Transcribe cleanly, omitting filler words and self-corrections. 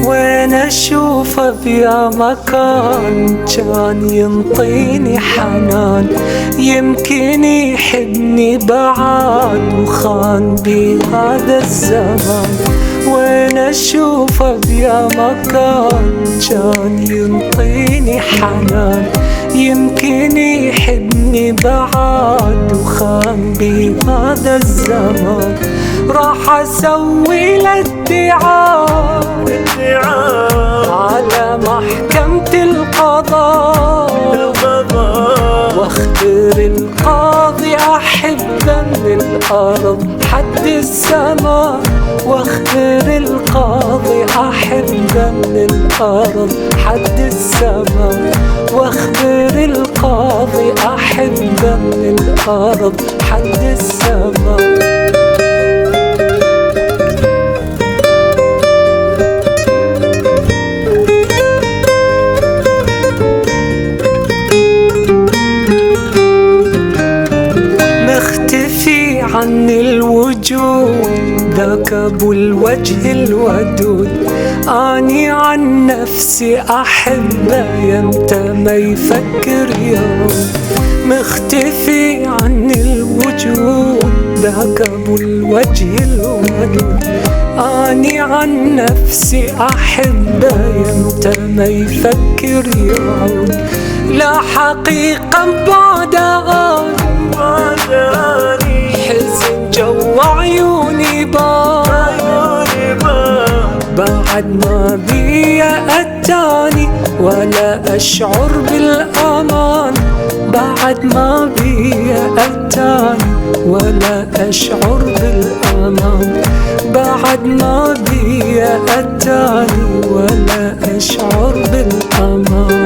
وين اشوفه بيا مكان كان ينطيني حنان، يمكن يحبني بعد وخان بي هذا الزمان. وين اشوفه بيا مكان كان ينطيني حنان، يمكن يحبني بعد وخان بي هذا الزمان. راح اسوي له ادعاء على محكمة القضاء، واختار القاضي احبه من الارض حد السماء. واختار القاضي احبه من الارض حد السماء. واختار القاضي احبه من الارض حد السماء. عن الوجود ذاك ابو الوجه الودود، اني عن نفسي احبه يمتى ما يفكر يوم. مختفي عن الوجود ذاك ابو الوجه الودود، اني عن نفسي احبه يمتى ما يفكر يوم. لا حقيقة بعد اني حزن جو عيوني بعد ما بي اتاني ولا اشعر بالامان. بعد ما بي اتاني ولا اشعر بالامان. بعد ما بي اتاني ولا اشعر بالامان.